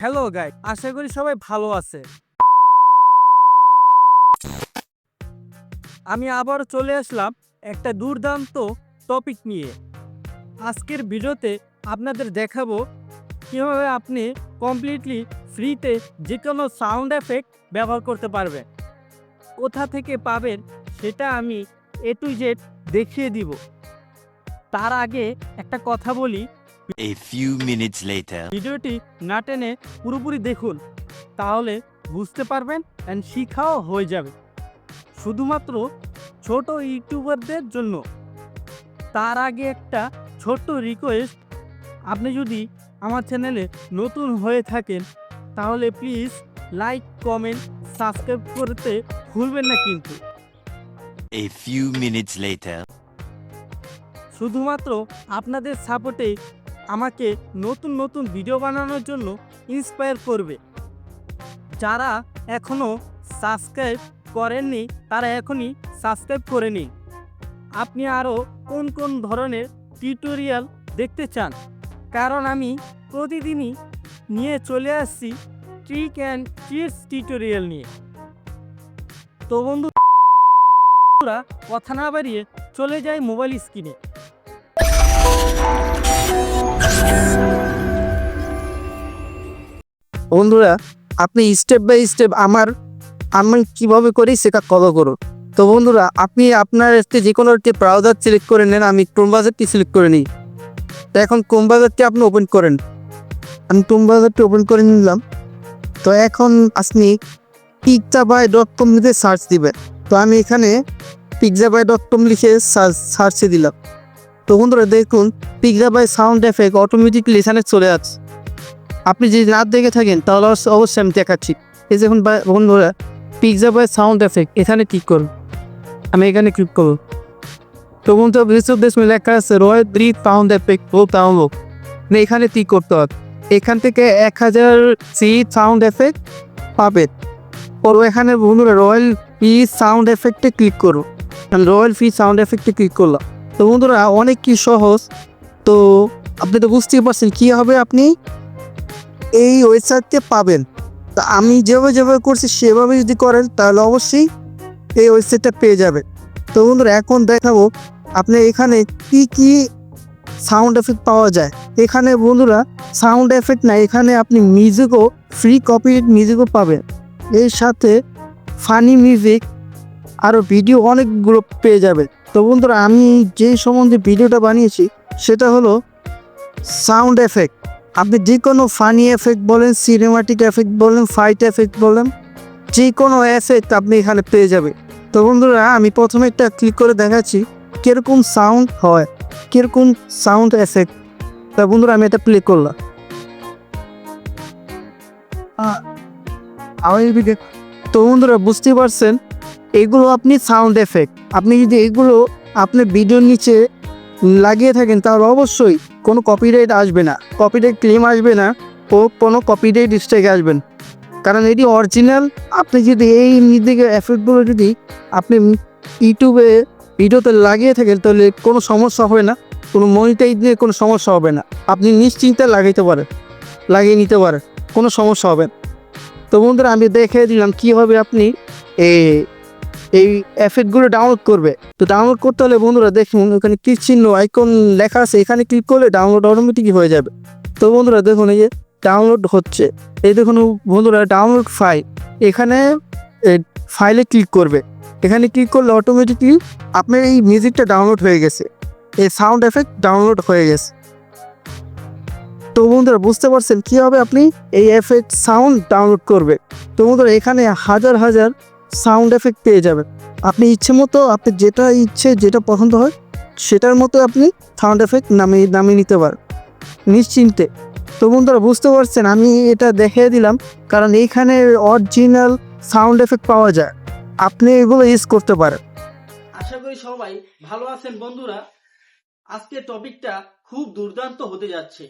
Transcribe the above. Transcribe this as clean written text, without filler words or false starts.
Hello guys, আশা করি সবাই ভালো আছে। আমি আবার চলে আসলাম একটা দুর্দান্ত টপিক নিয়ে। আজকের ভিডিওতে আপনাদের দেখাবো কিভাবে আপনি কমপ্লিটলি ফ্রিতে যে কোনো সাউন্ড এফেক্ট ব্যবহার করতে পারবেন। কোথা থেকে পাবেন সেটা আমি এ টু জেড দেখিয়ে দিব। তার আগে একটা কথা বলি, A few minutes later. ভিডিওটি না টেনে পুরোপুরি দেখুন, তাহলে বুঝতে পারবেন অ্যান্ড শিখাও হয়ে যাবে। শুধুমাত্র ছোট ইউটিউবারদের জন্য। তার আগে একটা ছোট্ট রিকোয়েস্ট, আপনি যদি আমার চ্যানেলে নতুন হয়ে থাকেন তাহলে প্লিজ লাইক, কমেন্ট, সাবস্ক্রাইব করতে ভুলবেন না কিন্তু। A few minutes later. শুধুমাত্র আপনাদের সাপোর্টে আমাকে নতুন নতুন ভিডিও বানানোর জন্য ইন্সপায়ার করবে। যারা এখনও সাবস্ক্রাইব করেননি তারা এখনই সাবস্ক্রাইব করে নিন। আপনি আরও কোন কোন ধরনের টিউটোরিয়াল দেখতে চান, কারণ আমি প্রতিদিনই নিয়ে চলে আসছি ট্রিক অ্যান্ড ট্রিক্স টিউটোরিয়াল নিয়ে। তো বন্ধুরা, কথা না বাড়িয়ে চলে যাই মোবাইল স্ক্রিনে। বন্ধুরা, আপনি স্টেপ বাই স্টেপ আমি কিভাবে করি সেটা ফলো করুন। তো বন্ধুরা, আপনি আপনার যে কোনো একটি ব্রাউজার সিলেক্ট করে নেন। আমি ক্রোম ব্রাউজারটি সিলেক্ট করে নিই। তো এখন ক্রোম ব্রাউজারটি আপনি ওপেন করেন। আমি ক্রোম ব্রাউজারটি ওপেন করে নিলাম। তো এখন আপনি pixabay.com লিখে সার্চ দিবেন। তো আমি এখানে pixabay.com লিখে সার্চে দিলাম। তো বন্ধুরা দেখুন, pixabay সাউন্ড এফেক্ট অটোমেটিকলি এখানে চলে আসছে। আপনি যদি না দেখে থাকেন তাহলে অবশ্যই আমি দেখাচ্ছি। এই দেখুন বন্ধুরা, pixabay সাউন্ড এফেক্ট এখানে ক্লিক করুন। আমি এখানে ক্লিক করব। তো বন্ধুরা, লেখা আছে রয়্যাল ব্রিথ সাউন্ড এফেক্ট ও ডাউনলোড। এখানে ক্লিক করতে হবে। এখান থেকে 1000 সি সাউন্ড এফেক্ট পাবেন। পর এখানে বন্ধুরা রয়্যাল ফ্রি সাউন্ড এফেক্টে ক্লিক করুন। রয়্যাল ফ্রি সাউন্ড এফেক্টে ক্লিক করলাম। তো বন্ধুরা, অনেক কি সহজ। তো আপনি তো বুঝতেই পারছেন কীভাবে আপনি এই ওয়েবসাইটে পাবেন। তা আমি যেভাবে করছি সেভাবে যদি করেন তাহলে অবশ্যই এই ওয়েবসাইটটা পেয়ে যাবে। তো বন্ধুরা, এখন দেখাবো আপনি এখানে কি সাউন্ড এফেক্ট পাওয়া যায়। এখানে বন্ধুরা সাউন্ড এফেক্ট না, এখানে আপনি মিউজিকও ফ্রি কপিরাইট মিউজিকও পাবেন। এর সাথে ফানি মিউজিক আরও ভিডিও অনেকগুলো পেয়ে যাবে। তো বন্ধুরা, আমি যে সম্বন্ধে ভিডিওটা বানিয়েছি সেটা হলো সাউন্ড এফেক্ট। আপনি যে কোনো ফানি এফেক্ট বলেন, সিনেমাটিক এফেক্ট বলেন, ফাইট এফেক্ট বলেন, যে কোনো এফেক্ট আপনি এখানে পেয়ে যাবে। তো বন্ধুরা, আমি প্রথমে একটা ক্লিক করে দেখাচ্ছি কীরকম সাউন্ড হয়, কীরকম সাউন্ড এফেক্ট। তা বন্ধুরা, আমি এটা প্লে করলাম। তো বন্ধুরা, বুঝতে পারছেন এগুলো আপনি সাউন্ড এফেক্ট। আপনি যদি এগুলো আপনার ভিডিওর নিচে লাগিয়ে থাকেন তাহলে অবশ্যই কোনো কপিরাইট আসবে না, কপিরাইট ক্লেম আসবে না ও কোনো কপিরাইট স্ট্রাইক আসবেন, কারণ এটি অরিজিনাল। আপনি যদি এই নিজেকে এফেক্টগুলো যদি আপনি ইউটিউবে ভিডিওতে লাগিয়ে থাকেন তাহলে কোনো সমস্যা হবে না, কোনো মনিটাইজ নিয়ে কোনো সমস্যা হবে না। আপনি নিশ্চিন্তে লাগিয়ে নিতে পারেন, কোনো সমস্যা হবে না। তো বন্ধুরা, আমি দেখে দিলাম কীভাবে আপনি এই এফেক্টগুলো ডাউনলোড করবে। তো ডাউনলোড করতে হলে বন্ধুরা দেখুন, ওখানে ক্লিক চিহ্ন আইকন লেখা আছে, এখানে ক্লিক করলে ডাউনলোড অটোমেটিকই হয়ে যাবে। তো বন্ধুরা দেখুন, এই যে ডাউনলোড হচ্ছে, এই দেখুন বন্ধুরা ডাউনলোড ফাইল। এখানে ফাইলে ক্লিক করবে। এখানে ক্লিক করলে অটোমেটিকলি আপনার এই মিউজিকটা ডাউনলোড হয়ে গেছে, এই সাউন্ড এফেক্ট ডাউনলোড হয়ে গেছে। তো বন্ধুরা, বুঝতে পারছেন কীভাবে আপনি এই এফেক্ট সাউন্ড ডাউনলোড করবে। তো বন্ধুরা, এখানে হাজার হাজার সাউন্ড এফেক্ট পেয়ে যাবেন। আপনি ইচ্ছে মতো আপনি যেটা পছন্দ হয় সেটার মতো আপনি সাউন্ড এফেক্ট নামিয়ে নিতে পারেন নিশ্চিন্তে। তো বন্ধুরা, বুঝতে পারছেন আমি এটা দেখিয়ে দিলাম কারণ এইখানে অরিজিনাল সাউন্ড এফেক্ট পাওয়া যায়, আপনি এগুলো ইউজ করতে পারেন। আশা করি সবাই ভালো আছেন বন্ধুরা। আজকে টপিকটা খুব দুর্দান্ত হতে যাচ্ছে।